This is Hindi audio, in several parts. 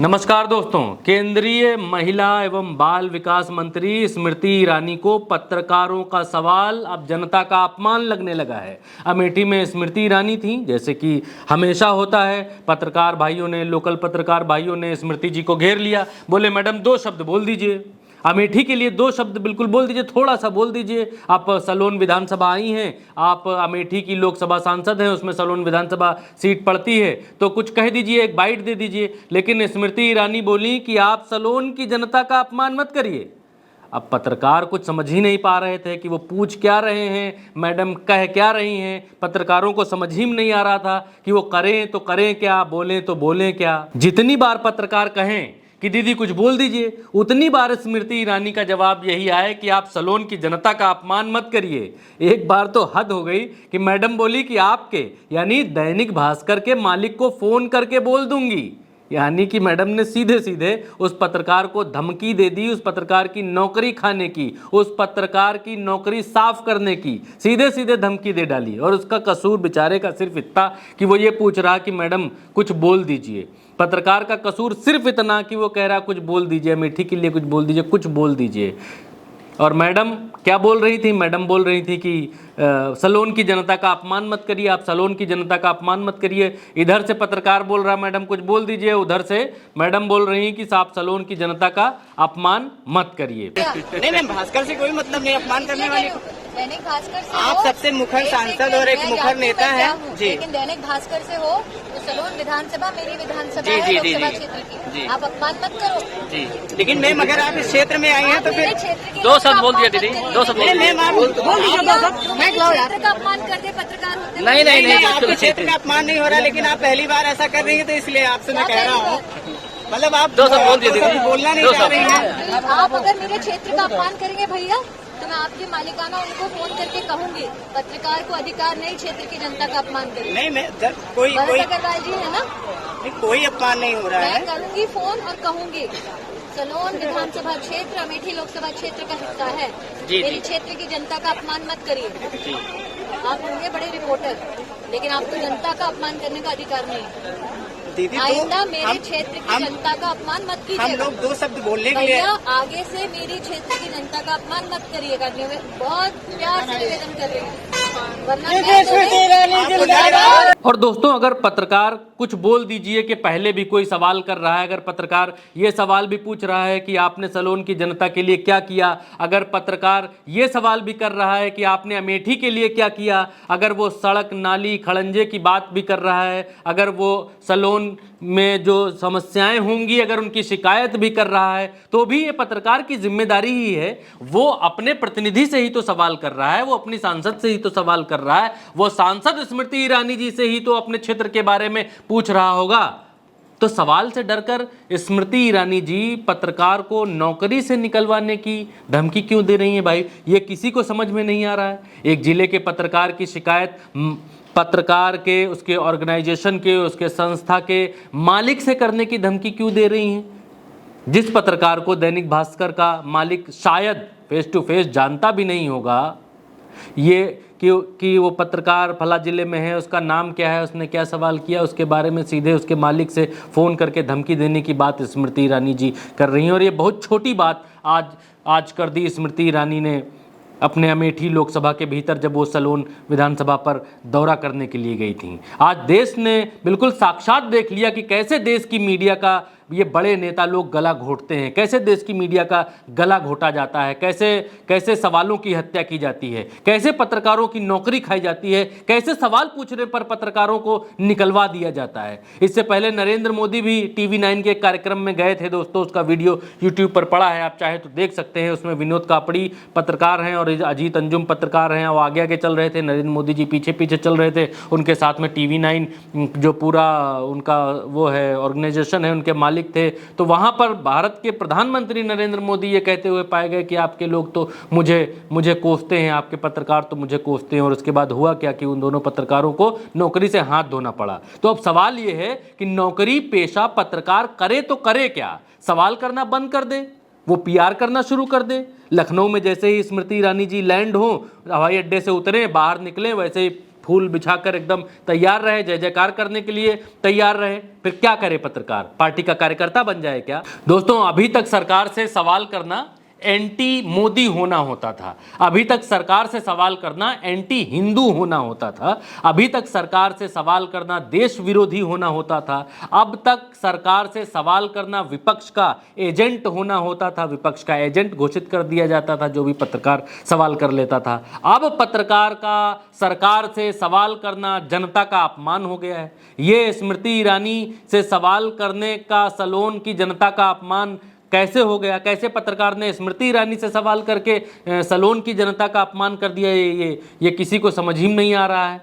नमस्कार दोस्तों, केंद्रीय महिला एवं बाल विकास मंत्री स्मृति ईरानी को पत्रकारों का सवाल अब जनता का अपमान लगने लगा है। अमेठी में स्मृति ईरानी थी, जैसे कि हमेशा होता है। पत्रकार भाइयों ने, लोकल पत्रकार भाइयों ने स्मृति जी को घेर लिया, बोले मैडम 2 शब्द बोल दीजिए, अमेठी के लिए 2 शब्द बिल्कुल बोल दीजिए, थोड़ा सा बोल दीजिए। आप सलोन विधानसभा आई हैं, आप अमेठी की लोकसभा सांसद हैं, उसमें सलोन विधानसभा सीट पड़ती है, तो कुछ कह दीजिए, एक बाइट दे दीजिए। लेकिन स्मृति ईरानी बोली कि आप सलोन की जनता का अपमान मत करिए। अब पत्रकार कुछ समझ ही नहीं पा रहे थे कि वो पूछ क्या रहे हैं, मैडम कह क्या रही हैं। पत्रकारों को समझ ही नहीं आ रहा था कि वो करें तो करें क्या, बोलें तो बोलें क्या। जितनी बार पत्रकार कहें कि दीदी कुछ बोल दीजिए, उतनी बार स्मृति ईरानी का जवाब यही आए कि आप सलोन की जनता का अपमान मत करिए। एक बार तो हद हो गई कि मैडम बोली कि आपके यानी दैनिक भास्कर के मालिक को फोन करके बोल दूंगी। यानी कि मैडम ने सीधे सीधे उस पत्रकार को धमकी दे दी, उस पत्रकार की नौकरी खाने की, उस पत्रकार की नौकरी साफ करने की सीधे सीधे धमकी दे डाली। और उसका कसूर बेचारे का सिर्फ इतना कि वो ये पूछ रहा कि मैडम कुछ बोल दीजिए। पत्रकार का कसूर सिर्फ इतना कि वो कह रहा कुछ बोल दीजिए, अमेठी के लिए कुछ बोल दीजिए, कुछ बोल दीजिए। और मैडम क्या बोल रही थी? मैडम बोल रही थी कि सलोन की जनता का अपमान मत करिए, आप सलोन की जनता का अपमान मत करिए। इधर से पत्रकार बोल रहा मैडम कुछ बोल दीजिए, उधर से मैडम बोल रही कि आप सलोन की जनता का अपमान मत करिए। नहीं मैम, भास्कर से कोई मतलब नहीं अपमान करने वाले को। दैनिक भास्कर से आप सबसे मुखर सांसद और एक मुखर नेता है जी। लेकिन दैनिक भास्कर से हो तो सलोन विधानसभा मेरी विधानसभा जी, है, जी, जी, लोकसभा जी, क्षेत्र जी। की। आप अपमान मत करो जी। लेकिन मैम अगर आप इस क्षेत्र में आई हैं तो फिर क्षेत्र की 2 शब्द बोल दिया दीदी, 2 शब्द बोल मैम आप बोल दीजिए 2 शब्द। क्षेत्र का अपमान करते पत्रकार होते नहीं, नहीं, नहीं, आपके क्षेत्र का अपमान नहीं हो रहा, लेकिन आप पहली बार ऐसा कर रही है तो इसलिए आपसे मैं कह रहा हूँ, मतलब आप 2 शब्द बोल दिए दीदी, बोलना नहीं 2 चाह रही शब्द। हैं। आप अगर मेरे क्षेत्र का अपमान करेंगे भैया तो मैं आपकी मालिकाना उनको फोन करके कहूंगी पत्रकार को अधिकार नहीं क्षेत्र की जनता का अपमान करें। नहीं मैं कोई अग्रवाल जी है ना, कोई अपमान नहीं हो रहा मैं है। करूंगी फोन और कहूंगी सलोन विधानसभा क्षेत्र अमेठी लोकसभा क्षेत्र का हिस्सा है, मेरे क्षेत्र की जनता का अपमान मत करिए। आप होंगे बड़े रिपोर्टर, लेकिन आपको जनता का अपमान करने का अधिकार नहीं है। दीदी आइंदा मेरे क्षेत्र की जनता का अपमान मत कीजिएगा। हम लोग 2 शब्द बोलने के लिए भैया आगे से मेरी क्षेत्र की जनता का अपमान मत करिएगा। बहुत प्यार से निवेदन कर रही हूँ, वरना और दोस्तों, अगर पत्रकार कुछ बोल दीजिए कि पहले भी कोई सवाल कर रहा है, अगर पत्रकार ये सवाल भी पूछ रहा है कि आपने सलोन की जनता के लिए क्या किया, अगर पत्रकार ये सवाल भी कर रहा है कि आपने अमेठी के लिए क्या किया, अगर वो सड़क नाली खड़ंजे की बात भी कर रहा है, अगर वो सलोन में जो समस्याएं होंगी अगर उनकी शिकायत भी कर रहा है, तो भी ये पत्रकार की जिम्मेदारी ही है। वो अपने प्रतिनिधि से ही तो सवाल कर रहा है, वो अपनी सांसद से ही तो सवाल कर रहा है, वो सांसद स्मृति ईरानी जी से ही तो अपने क्षेत्र के बारे में पूछ रहा होगा। तो सवाल से डरकर स्मृति ईरानी जी पत्रकार को नौकरी से निकलवाने की धमकी क्यों दे रही हैं भाई? ये किसी को समझ में नहीं आ रहा है। एक जिले के पत्रकार की शिकायत पत्रकार के, उसके ऑर्गेनाइजेशन के, उसके संस्था के मालिक से करने की धमकी क्यों दे रही हैं? जिस पत्रकार को दैनिक भास्कर का मालिक शायद फेस टू फेस जानता भी नहीं होगा, ये कि वो पत्रकार फला जिले में है, उसका नाम क्या है, उसने क्या सवाल किया, उसके बारे में सीधे उसके मालिक से फ़ोन करके धमकी देने की बात स्मृति ईरानी जी कर रही हैं। और ये बहुत छोटी बात आज कर दी स्मृति ईरानी ने अपने अमेठी लोकसभा के भीतर, जब वो सलोन विधानसभा पर दौरा करने के लिए गई थी। आज देश ने बिल्कुल साक्षात देख लिया कि कैसे देश की मीडिया का ये बड़े नेता लोग गला घोटते हैं, कैसे देश की मीडिया का गला घोटा जाता है, कैसे सवालों की हत्या की जाती है, कैसे पत्रकारों की नौकरी खाई जाती है, कैसे सवाल पूछने पर पत्रकारों को निकलवा दिया जाता है। इससे पहले नरेंद्र मोदी भी TV9 के कार्यक्रम में गए थे दोस्तों, उसका वीडियो YouTube पर पड़ा है, आप चाहे तो देख सकते हैं। उसमें विनोद कापड़ी पत्रकार हैं और अजीत अंजुम पत्रकार हैं, वो आगे आगे चल रहे थे, नरेंद्र मोदी जी पीछे पीछे चल रहे थे। उनके साथ में TV9 जो पूरा उनका वो है ऑर्गेनाइजेशन है, उनके मालिक थे। तो वहां पर भारत के प्रधानमंत्री नरेंद्र मोदी ये कहते हुए पाए गए कि आपके लोग तो मुझे कोसते हैं, आपके पत्रकार तो मुझे कोसते हैं। और उसके बाद हुआ क्या कि उन दोनों पत्रकारों को नौकरी से हाथ धोना पड़ा। तो अब सवाल ये है कि नौकरी पेशा पत्रकार करे तो करे क्या? सवाल करना बंद कर दे, वो PR करना शुरू कर दे। लखनऊ में जैसे ही स्मृति ईरानी जी लैंड हो, हवाई अड्डे से उतरे, बाहर निकले, वैसे ही फूल बिछाकर एकदम तैयार रहे, जय जयकार करने के लिए तैयार रहे, फिर क्या करे पत्रकार? पार्टी का कार्यकर्ता बन जाए क्या? दोस्तों, अभी तक सरकार से सवाल करना एंटी मोदी होना होता था, अभी तक सरकार से सवाल करना एंटी हिंदू होना होता था, अभी तक सरकार से सवाल करना देश विरोधी होना होता था, अब तक सरकार से सवाल करना विपक्ष का एजेंट होना होता था, विपक्ष का एजेंट घोषित कर दिया जाता था जो भी पत्रकार सवाल कर लेता था। अब पत्रकार का सरकार से सवाल करना जनता का अपमान हो गया है। ये स्मृति ईरानी से सवाल करने का सलोन की जनता का अपमान कैसे हो गया? कैसे पत्रकार ने स्मृति ईरानी से सवाल करके सलोन की जनता का अपमान कर दिया? ये किसी को समझ ही नहीं आ रहा है।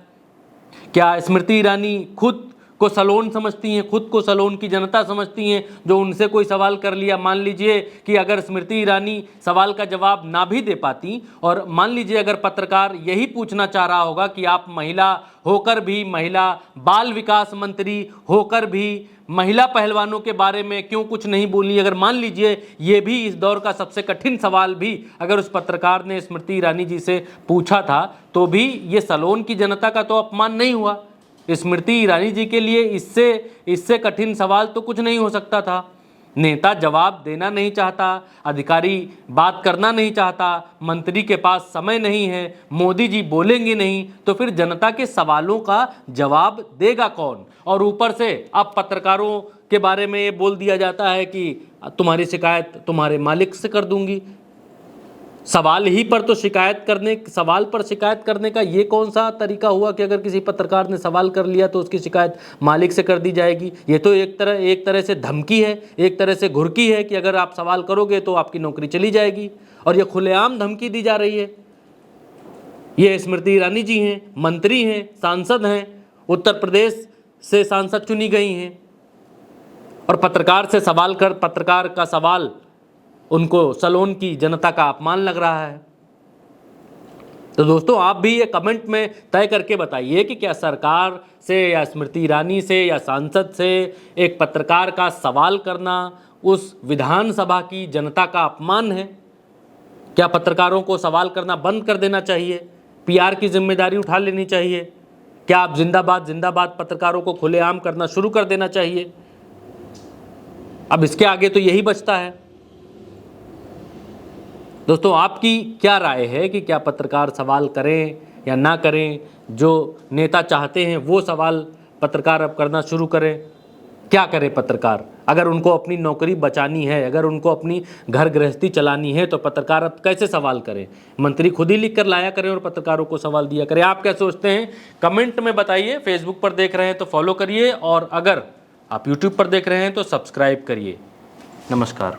क्या स्मृति ईरानी खुद को सलोन समझती हैं, खुद को सलोन की जनता समझती हैं जो उनसे कोई सवाल कर लिया? मान लीजिए कि अगर स्मृति ईरानी सवाल का जवाब ना भी दे पाती, और मान लीजिए अगर पत्रकार यही पूछना चाह रहा होगा कि आप महिला होकर भी, महिला बाल विकास मंत्री होकर भी महिला पहलवानों के बारे में क्यों कुछ नहीं बोली, अगर मान लीजिए ये भी इस दौर का सबसे कठिन सवाल भी अगर उस पत्रकार ने स्मृति ईरानी जी से पूछा था, तो भी ये सलोन की जनता का तो अपमान नहीं हुआ। स्मृति ईरानी जी के लिए इससे कठिन सवाल तो कुछ नहीं हो सकता था। नेता जवाब देना नहीं चाहता, अधिकारी बात करना नहीं चाहता, मंत्री के पास समय नहीं है, मोदी जी बोलेंगे नहीं, तो फिर जनता के सवालों का जवाब देगा कौन? और ऊपर से अब पत्रकारों के बारे में ये बोल दिया जाता है कि तुम्हारी शिकायत तुम्हारे मालिक से कर दूंगी। सवाल पर शिकायत करने का ये कौन सा तरीका हुआ कि अगर किसी पत्रकार ने सवाल कर लिया तो उसकी शिकायत मालिक से कर दी जाएगी? ये तो एक तरह से धमकी है, एक तरह से घुर्की है कि अगर आप सवाल करोगे तो आपकी नौकरी चली जाएगी, और ये खुलेआम धमकी दी जा रही है। ये स्मृति ईरानी जी हैं, मंत्री हैं, सांसद हैं, उत्तर प्रदेश से सांसद चुनी गई हैं, और पत्रकार का सवाल उनको सलोन की जनता का अपमान लग रहा है। तो दोस्तों, आप भी ये कमेंट में तय करके बताइए कि क्या सरकार से या स्मृति ईरानी से या सांसद से एक पत्रकार का सवाल करना उस विधानसभा की जनता का अपमान है? क्या पत्रकारों को सवाल करना बंद कर देना चाहिए? पीआर की जिम्मेदारी उठा लेनी चाहिए? क्या आप जिंदाबाद जिंदाबाद पत्रकारों को खुलेआम करना शुरू कर देना चाहिए? अब इसके आगे तो यही बचता है। दोस्तों, आपकी क्या राय है कि क्या पत्रकार सवाल करें या ना करें? जो नेता चाहते हैं वो सवाल पत्रकार अब करना शुरू करें। क्या करे पत्रकार? अगर उनको अपनी नौकरी बचानी है, अगर उनको अपनी घर गृहस्थी चलानी है, तो पत्रकार अब कैसे सवाल करें? मंत्री खुद ही लिख कर लाया करें और पत्रकारों को सवाल दिया करें। आप क्या सोचते हैं? कमेंट में बताइए। फेसबुक पर देख रहे हैं तो फॉलो करिए, और अगर आप यूट्यूब पर देख रहे हैं तो सब्सक्राइब करिए। नमस्कार।